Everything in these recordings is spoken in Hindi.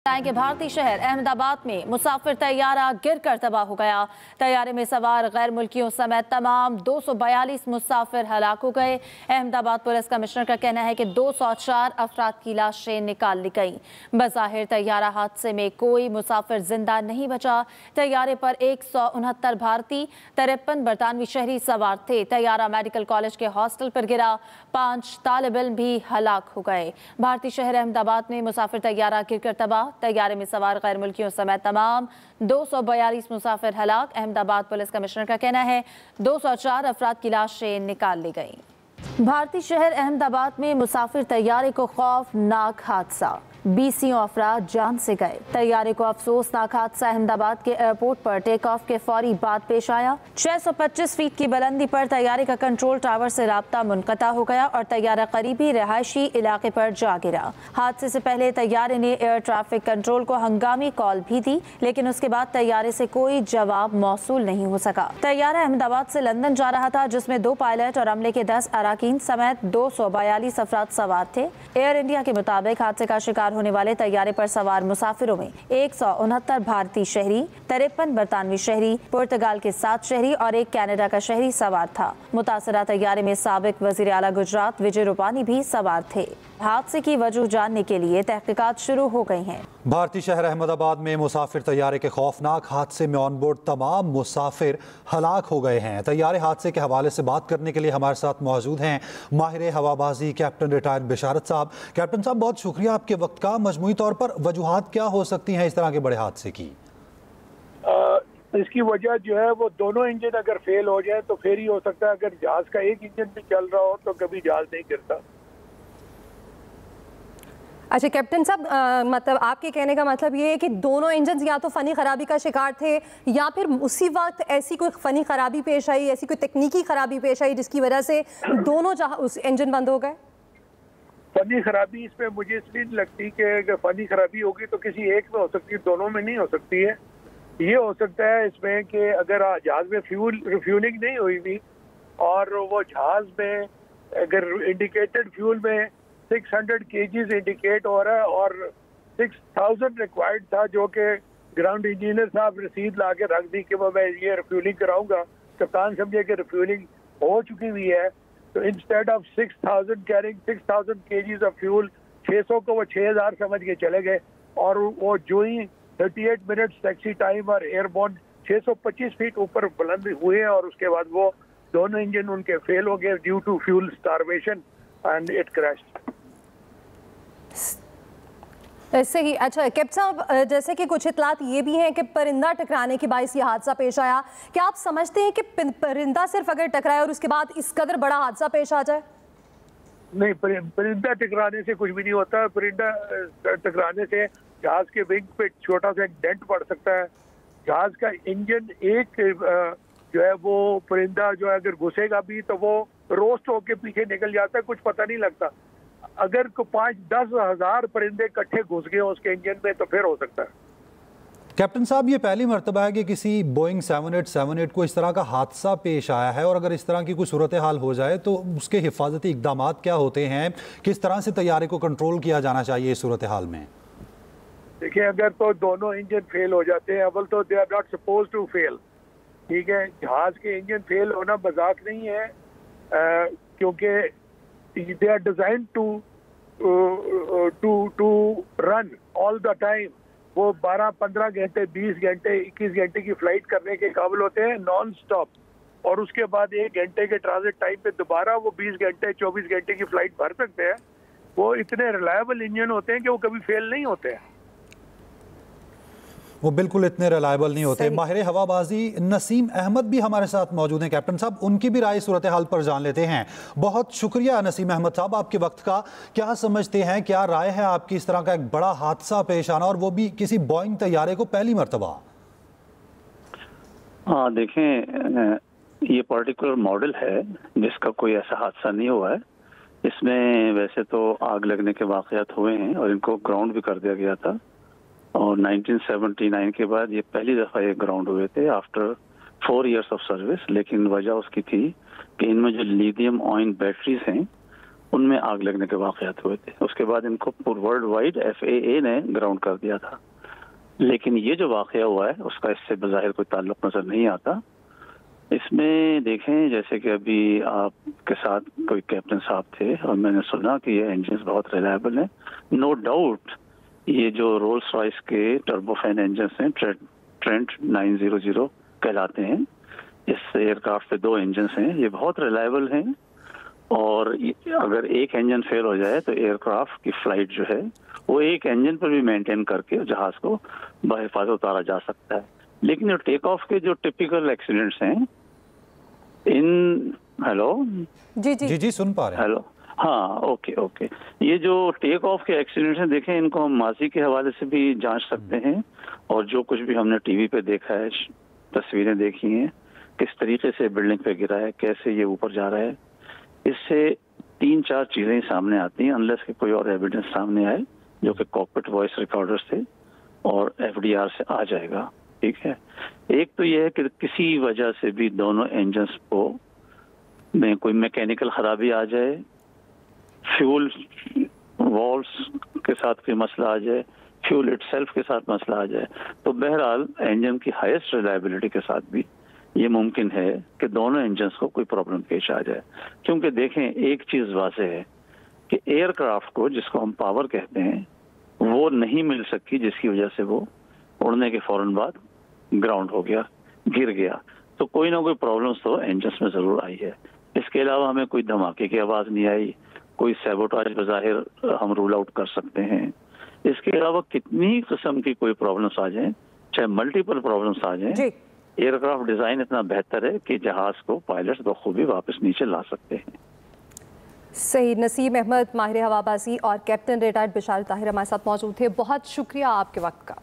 कि भारतीय शहर अहमदाबाद में मुसाफिर तैयारा गिरकर तबाह हो गया। तैयारे में सवार गैर मुल्कियों समेत तमाम 242 मुसाफिर हलाक हो गए। अहमदाबाद पुलिस कमिश्नर का कहना है कि 204 अफराद की लाशें निकाल ली गई। बज़ाहिर तैयारा हादसे में कोई मुसाफिर जिंदा नहीं बचा। तैयारे पर 169 भारतीय 53 बरतानवी शहरी सवार थे। तैयारा मेडिकल कॉलेज के हॉस्टल पर गिरा। 5 तालिब इल्म भी हलाक हो गए। भारतीय शहर अहमदाबाद में मुसाफिर तैयारा गिरकर तबाह। तैयारे में सवार गैर मुल्कियों समेत तमाम 242 मुसाफिर हलाक। अहमदाबाद पुलिस कमिश्नर का कहना है 204 अफराद की लाशें निकाल ली गई। भारतीय शहर अहमदाबाद में मुसाफिर तैयारे को खौफनाक हादसा, 20 अफराद जान से गए। तैयारे को अफसोसनाक हादसा अहमदाबाद के एयरपोर्ट पर टेक ऑफ के फौरी बाद पेश आया। 625 फीट की बुलंदी पर तैयारे का कंट्रोल टावर से राब्ता मुनक़ता हो गया और तैयारा करीबी रिहायशी इलाके पर जा गिरा। हादसे से पहले तैयारे ने एयर ट्रैफिक कंट्रोल को हंगामी कॉल भी दी, लेकिन उसके बाद तैयारे से कोई जवाब मौसूल नहीं हो सका। तैयारा अहमदाबाद से लंदन जा रहा था, जिसमें 2 पायलट और अमले के 10 अराकीन समेत 242 अफराद सवार थे। एयर इंडिया के मुताबिक हादसे का शिकार होने वाले तैयारे पर सवार मुसाफिरों में 169 भारतीय शहरी, 53 बरतानवी शहरी, पुर्तगाल के 7 शहरी और 1 कनाडा का शहरी सवार था। मुतासरा तैयारे में साबिक वजीर आला गुजरात विजय रूपानी भी सवार थे। हादसे की वजह जानने के लिए तहकीकात शुरू हो गई हैं। भारतीय शहर अहमदाबाद में मुसाफिर तैयारे के खौफनाक हादसे में ऑनबोर्ड तमाम मुसाफिर हलाक हो गए हैं। तैयारे हादसे के हवाले से बात करने के लिए हमारे साथ मौजूद हैं माहिर हवाबाजी कैप्टन रिटायर्ड बिशारत साहब। कैप्टन साहब, बहुत शुक्रिया आपके वक्त का। मजमूई तौर पर वजूहात क्या हो सकती हैं इस तरह के बड़े हादसे की? इसकी वजह जो है वो दोनों इंजन अगर फेल हो जाए तो फिर ही हो सकता है। अगर जहाज का एक इंजन भी चल रहा हो तो कभी जहाज नहीं गिरता। अच्छा कैप्टन साहब, मतलब आपके कहने का मतलब ये है कि दोनों इंजन या तो फ़नी ख़राबी का शिकार थे या फिर उसी वक्त ऐसी कोई फ़नी ख़राबी पेश आई, ऐसी कोई तकनीकी ख़राबी पेश आई जिसकी वजह से दोनों उस इंजन बंद हो गए। फनी खराबी इसमें मुझे इसलिए नहीं लगती कि अगर फनी खराबी होगी तो किसी एक में हो सकती है, दोनों में नहीं हो सकती है। ये हो सकता है इसमें कि अगर जहाज में फ्यूल रिफ्यूलिंग नहीं हुई थी और वो जहाज में अगर इंडिकेटेड फ्यूल में 600 केजीज इंडिकेट हो रहा है और 6000 रिक्वायर्ड था, जो कि ग्राउंड इंजीनियर साहब रसीद ला के रख दी कि मैं ये रिफ्यूलिंग कराऊंगा। कप्तान समझे कि रिफ्यूलिंग हो चुकी हुई है, तो instead of 6000 carrying 6000 KGs of fuel 600 को वो 6000 समझ के चले गए। और वो जो ही 38 मिनट्स टैक्सी टाइम और एयरबोर्न 625 फीट ऊपर बुलंद हुए और उसके बाद वो दोनों इंजन उनके फेल हो गए due to fuel starvation and it crashed. ऐसे ही अच्छा कैप्टन साहब, जैसे कि कुछ इतलात ये भी हैं कि परिंदा टकराने के बायस ये हादसा पेश आया। क्या आप समझते हैं कि परिंदा सिर्फ अगर टकराए और उसके बाद इस कदर बड़ा हादसा पेश आ जाए? नहीं, परिंदा टकराने से कुछ भी नहीं होता। परिंदा टकराने से जहाज के विंग पे छोटा सा एक डेंट पड़ सकता है। जहाज का इंजन एक जो है वो परिंदा जो है अगर घुसेगा भी तो वो रोस्ट होके पीछे निकल जाता है, कुछ पता नहीं लगता। अगर को 5-10 हज़ार परिंदे इकट्ठे घुस गए उसके इंजन में तो फिर हो सकता है। कैप्टन साहब, ये पहली मर्तबा है कि किसी बोइंग 7878 को इस तरह का हादसा पेश आया है, और अगर इस तरह की कोई सूरत हाल हो जाए तो उसके हिफाजती इकदाम क्या होते हैं? किस तरह से तैयारे को कंट्रोल किया जाना चाहिए इस सूरत हाल में? देखिए, अगर तो दोनों इंजन फेल हो जाते हैं, अव्वल तो they are not suppose to fail. ठीक है, जहाज के इंजन फेल होना मजाक नहीं है, क्योंकि they are designed to run all the time। वो 12-15 घंटे 20 घंटे 21 घंटे की फ्लाइट करने के काबिल होते हैं नॉन स्टॉप, और उसके बाद 1 घंटे के ट्रांजिट टाइम पे दोबारा वो 20 घंटे 24 घंटे की फ्लाइट भर सकते हैं। वो इतने रिलायबल इंजन होते हैं कि वो कभी फेल नहीं होते हैं। वो बिल्कुल इतने रिलायबल नहीं होते। माहिर हवाबाजी नसीम अहमद भी हमारे साथ मौजूद हैं। कैप्टन साहब, उनकी भी राय सूरत हाल पर जान लेते हैं। बहुत शुक्रिया नसीम अहमद साहब आपके वक्त का। क्या समझते हैं, क्या राय है आपकी इस तरह का एक बड़ा हादसा पेश आना, और वो भी किसी बोइंग तैयारे को पहली मरतबा? हाँ, देखें, ये पर्टिकुलर मॉडल है जिसका कोई ऐसा हादसा नहीं हुआ है। इसमें वैसे तो आग लगने के वाक़यात हुए हैं और इनको ग्राउंड भी कर दिया गया था, और 1979 के बाद ये पहली दफ़ा ये ग्राउंड हुए थे आफ्टर 4 इयर्स ऑफ सर्विस। लेकिन वजह उसकी थी कि इनमें जो लिथियम आयन बैटरीज हैं उनमें आग लगने के वाक़यात हुए थे। उसके बाद इनको वर्ल्ड वाइड FAA ने ग्राउंड कर दिया था। लेकिन ये जो वाक़या हुआ है उसका इससे बज़ाहिर कोई ताल्लुक़ नज़र नहीं आता। इसमें देखें, जैसे कि अभी आपके साथ कोई कैप्टन साहब थे और मैंने सुना कि ये इंजन बहुत रिलायबल हैं। नो डाउट ये जो रोल्स रॉयस के टर्बोफैन इंजन हैं, ट्रेंट 900 कहलाते हैं, इस एयरक्राफ्ट पे 2 इंजन हैं, ये बहुत रिलायबल हैं। और अगर एक इंजन फेल हो जाए तो एयरक्राफ्ट की फ्लाइट जो है वो एक इंजन पर भी मेंटेन करके जहाज को बहिफाजत उतारा जा सकता है। लेकिन टेक ऑफ के जो टिपिकल एक्सीडेंट्स हैं हेलो जी सुन पा रहे हैं। हेलो, हाँ, ओके। ये जो टेक ऑफ के एक्सीडेंट्स हैं, देखें, इनको हम माजी के हवाले से भी जांच सकते हैं और जो कुछ भी हमने टीवी पे देखा है, तस्वीरें देखी हैं, किस तरीके से बिल्डिंग पे गिरा है, कैसे ये ऊपर जा रहा है, इससे 3-4 चीजें सामने आती हैं, अनलेस के कोई और एविडेंस सामने आए जो कि कॉकपिट वॉइस रिकॉर्डर्स थे और FDR से आ जाएगा। ठीक है, एक तो यह है कि किसी वजह से भी दोनों इंजन्स को में कोई मैकेनिकल खराबी आ जाए, फ्यूल वॉल्स के साथ कोई मसला आ जाए, फ्यूल इटसेल्फ के साथ मसला आ जाए, तो बहरहाल इंजन की हाईएस्ट रिलायबिलिटी के साथ भी ये मुमकिन है कि दोनों इंजन्स को कोई प्रॉब्लम पेश आ जाए। क्योंकि देखें, एक चीज वाज़ेह है कि एयरक्राफ्ट को, जिसको हम पावर कहते हैं, वो नहीं मिल सकी, जिसकी वजह से वो उड़ने के फौरन बाद ग्राउंड हो गया, गिर गया। तो कोई ना कोई प्रॉब्लम्स तो इंजन्स में जरूर आई है। इसके अलावा हमें कोई धमाके की आवाज नहीं आई, कोई सैबोटाज बज़ाहिर हम रूल आउट कर सकते हैं। इसके अलावा कितनी किस्म की कोई प्रॉब्लम्स आ जाएं, चाहे मल्टीपल प्रॉब्लम्स आ जाएं, एयरक्राफ्ट डिजाइन इतना बेहतर है कि जहाज को पायलट्स बखूबी वापस नीचे ला सकते हैं। सही। नसीम अहमद, माहिर हवाबाजी और कैप्टन रिटायर्ड बिशार ताहिर हमारे साथ मौजूद थे। बहुत शुक्रिया आपके वक्त का।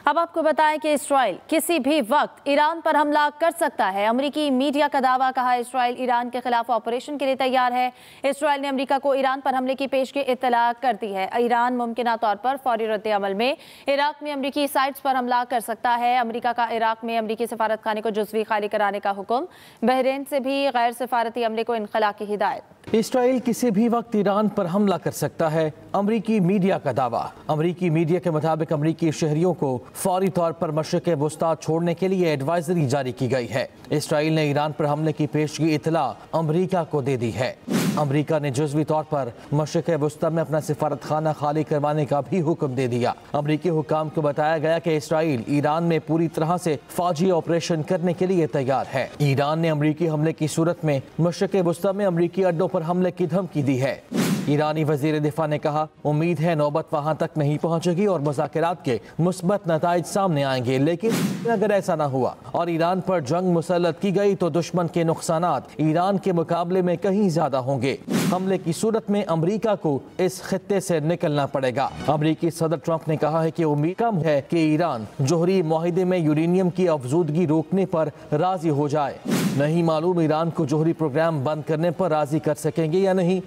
अब आपको बताएं कि इस्राइल किसी भी वक्त ईरान पर हमला कर सकता है। अमेरिकी मीडिया का दावा, कहा इस्राइल ईरान के खिलाफ ऑपरेशन के लिए तैयार है। इस्राइल ने अमेरिका को ईरान पर हमले की पेशगी इत्तला कर दी है। ईरान मुमकिना तौर पर फौरी रद्द-ए-अमल में इराक में अमेरिकी साइट्स पर हमला कर सकता है। अमेरिका का इराक में अमेरिकी सफारत खाने को जुज़वी खाली कराने का हुक्म। बहरीन से भी गैर सफारती हमले को इनखला की हिदायत। इस्राइल किसी भी वक्त ईरान पर हमला कर सकता है, अमरीकी मीडिया का दावा। अमरीकी मीडिया के मुताबिक अमरीकी शहरियों को फौरी तौर पर मशरिक़ वुस्ता छोड़ने के लिए एडवाइजरी जारी की गई है। इस्राइल ने ईरान पर हमले की पेशगी इतला अमरीका को दे दी है। अमरीका ने जुज़वी तौर पर मशरिक़ वुस्ता में अपना सिफारत खाना खाली करवाने का भी हुक्म दे दिया। अमरीकी हुकाम को बताया गया कि इस्राइल ईरान में पूरी तरह से फौजी ऑपरेशन करने के लिए तैयार है। ईरान ने अमरीकी हमले की सूरत में मशरिक़ वुस्ता में अमरीकी अड्डों पर हमले की धमकी दी है। ईरानी वजीर दिफा ने कहा, उम्मीद है नौबत वहां तक नहीं पहुंचेगी और मुज़ाकरात के मुस्बत नताइज सामने आएंगे, लेकिन अगर ऐसा न हुआ और ईरान पर जंग मुसल्लत की गई तो दुश्मन के नुकसानात ईरान के मुकाबले में कहीं ज्यादा होंगे। हमले की सूरत में अमरीका को इस खित्ते से निकलना पड़ेगा। अमरीकी सदर ट्रंप ने कहा है कि उम्मीद कम है कि ईरान जोहरी मुआहिदे में यूरेनियम की अफजूदगी रोकने पर राजी हो जाए। नहीं मालूम ईरान को जोहरी प्रोग्राम बंद करने पर राजी कर सकेंगे या नहीं।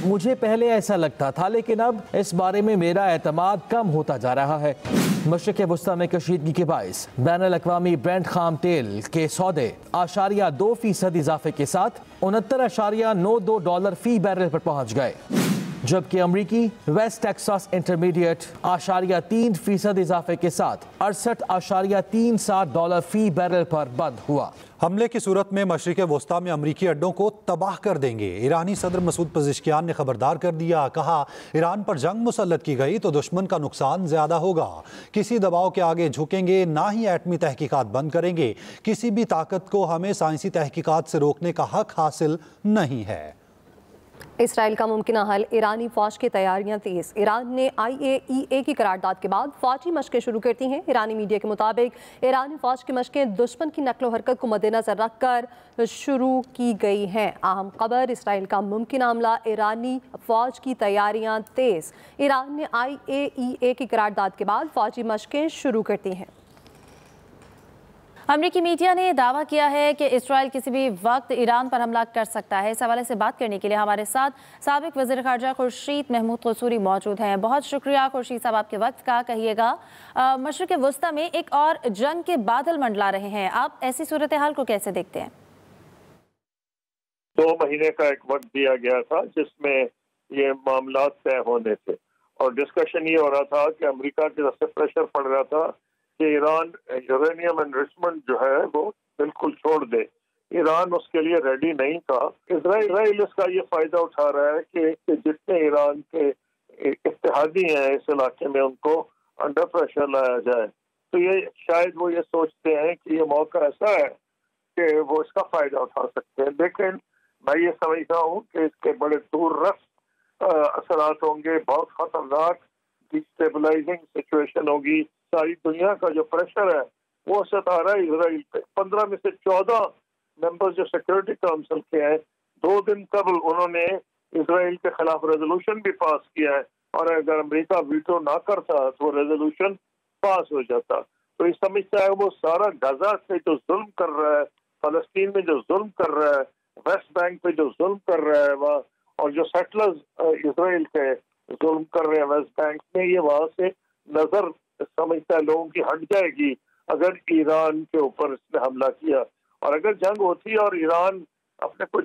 मुझे पहले ऐसा लगता था, लेकिन अब इस बारे में मेरा एतमाद कम होता जा रहा है। मशरिक़ वुस्ता में कशीदगी के बाइस बैनुल-अक़वामी ब्रेंट खाम तेल के सौदे 2% इजाफे के साथ $69.92 फी बैरल पर पहुंच गए, जबकि अमरीकी वेस्ट टेक्सास इंटरमीडिएट 3% इजाफे के साथ $68.37 फी बैरल पर बंद हुआ। हमले की सूरत में मशरिक़ वुस्ता में अमरीकी अड्डों को तबाह कर देंगे। ईरानी सदर मसूद पज़ेश्कियान ने खबरदार कर दिया, कहा ईरान पर जंग मुसल्लत की गई तो दुश्मन का नुकसान ज्यादा होगा। किसी दबाव के आगे झुकेंगे, ना ही एटमी तहकीकात बंद करेंगे। किसी भी ताकत को हमें साइंसी तहकीकात से रोकने का हक हासिल नहीं है। इसराइल का मुमकिन हल, ईरानी फौज की तैयारियां तेज। ईरान ने IAEA की करारदाद के बाद फौजी मशकें शुरू कर दी हैं। ईरानी मीडिया के मुताबिक ईरानी फौज की मशकें दुश्मन की नकलो हरकत को मद्देनजर रखकर शुरू की गई हैं। अहम खबर, इसराइल का मुमकिन हमला, ईरानी फौज की तैयारियां तेज। ईरान ने IAEA की करारदाद के बाद फौजी मशकें शुरू कर दी हैं। अमरीकी मीडिया ने दावा किया है कि इसराइल किसी भी वक्त ईरान पर हमला कर सकता है। इस हवाले से बात करने के लिए हमारे साथ साबिक वज़ीर ख़ारजा खुर्शीद महमूद कसूरी मौजूद हैं। बहुत शुक्रिया खुर्शीद साहब आपके वक्त का। कहिएगा, मशरिक़ वस्ता में एक और जंग के बादल मंडला रहे हैं, आप ऐसी सूरत हाल को कैसे देखते हैं? 2 महीने का एक वक्त दिया गया था जिसमें ये मामला तय होने थे और डिस्कशन ये हो रहा था कि अमेरिका की तरफ से प्रेशर पड़ रहा था कि ईरान यूरेनियम एनरिचमेंट जो है वो बिल्कुल छोड़ दे। ईरान उसके लिए रेडी नहीं था। इजराइल इसका ये फायदा उठा रहा है कि जितने ईरान के इत्तेहादी हैं इस इलाके में उनको अंडर प्रेशर लाया जाए। तो ये शायद वो ये सोचते हैं कि ये मौका ऐसा है कि वो इसका फायदा उठा सकते हैं। लेकिन मैं ये समझता हूँ कि इसके बड़े दूररस असरात होंगे, बहुत खतरनाक डिस्टेबलाइजिंग सिचुएशन होगी। सारी दुनिया का जो प्रेशर है वो सता रहा है इजराइल पे। 15 में से 14 मेंबर्स जो सिक्योरिटी काउंसिल के हैं, 2 दिन कबल उन्होंने इजराइल के खिलाफ रेजोल्यूशन भी पास किया है और अगर अमेरिका वीटो ना करता तो रेजोल्यूशन पास हो जाता। तो ये समझता है वो सारा गजा पे जो जुल्म कर रहा है, फलस्तीन में जो जुल्म कर रहा है, वेस्ट बैंक पे जो जुल्म कर रहा है वहाँ, और जो सेटलर्स इजराइल के जुल्म कर रहे हैं वेस्ट बैंक में, ये वहाँ से नजर समझता है लोगों की हट जाएगी अगर ईरान के ऊपर इसने हमला किया। और अगर जंग होती है और ईरान अपने कुछ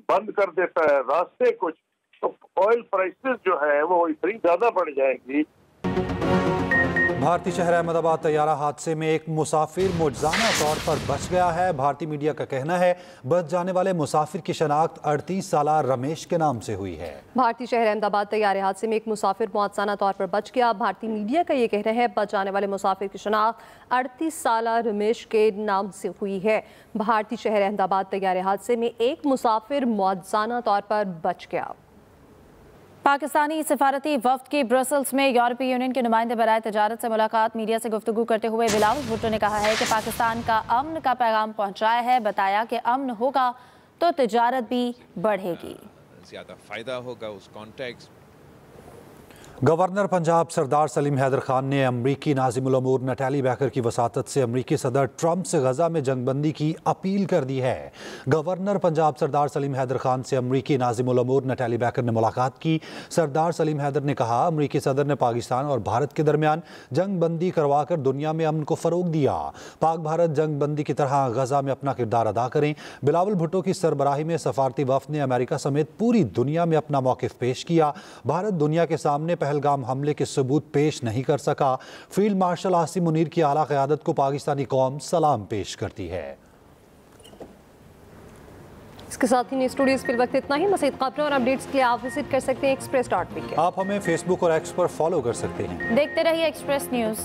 बंद कर देता है रास्ते कुछ, तो ऑयल प्राइसेस जो है वो इतनी ज्यादा बढ़ जाएंगी। भारतीय शहर अहमदाबाद तैयारा हादसे में एक मुसाफिर मुआवजाना तौर पर बच गया है। भारतीय मीडिया का कहना है बच जाने वाले मुसाफिर की शनाख्त 38 साला रमेश के नाम से हुई है। भारतीय शहर अहमदाबाद तैयारे हादसे में एक मुसाफिर मुआवजाना तौर पर बच गया। भारतीय मीडिया का ये कहना है बच जाने वाले मुसाफिर की शनाख्त 38 साला रमेश के नाम से हुई है। भारतीय शहर अहमदाबाद तैयारे हादसे में एक मुसाफिर मुआवजाना तौर पर बच गया। पाकिस्तानी सिफारती वफ्द की ब्रसल्स में यूरोपीय यूनियन के नुमाइंदे बराए तजारत से मुलाकात। मीडिया से गुफ्तगू करते हुए बिलावल भुट्टो ने कहा है कि पाकिस्तान का अमन का पैगाम पहुंचाया है। बताया कि अमन होगा तो तजारत भी बढ़ेगी, ज़्यादा फ़ायदा होगा उस कॉन्टेक्स्ट। गवर्नर पंजाब सरदार सलीम हैदर खान ने अमरीकी नाज़िमुल अमूर नटैली बैकर की वसातत से अमरीकी सदर ट्रंप से गजा में जंगबंदी की अपील कर दी है। गवर्नर पंजाब सरदार सलीम हैदर खान से अमरीकी नाज़िमुल अमूर नटैली बैकर ने मुलाकात की। सरदार सलीम हैदर ने कहा अमरीकी सदर ने पाकिस्तान और भारत के दरमियान जंगबंदी करवा कर दुनिया में अमन को फ़रोग दिया। पाक भारत जंगबंदी की तरह गजा में अपना किरदार अदा करें। बिलावल भुट्टो की सरबराही में सफारती वफ़द ने अमेरिका समेत पूरी दुनिया में अपना मौक़िफ़ पेश किया। भारत दुनिया के सामने पहलगाम हमले के सबूत पेश नहीं कर सका। फील्ड मार्शल आसिम मुनीर की आला क़यादत को पाकिस्तानी कौम सलाम पेश करती है। इसके साथ ही स्टूडियोज़ फिल वक्त इतना ही। मज़ीद खबरों और अपडेट्स के लिए आप विजिट कर सकते हैं express.pk। आप हमें फेसबुक और एक्स पर फॉलो कर सकते हैं। देखते रहिए एक्सप्रेस न्यूज़।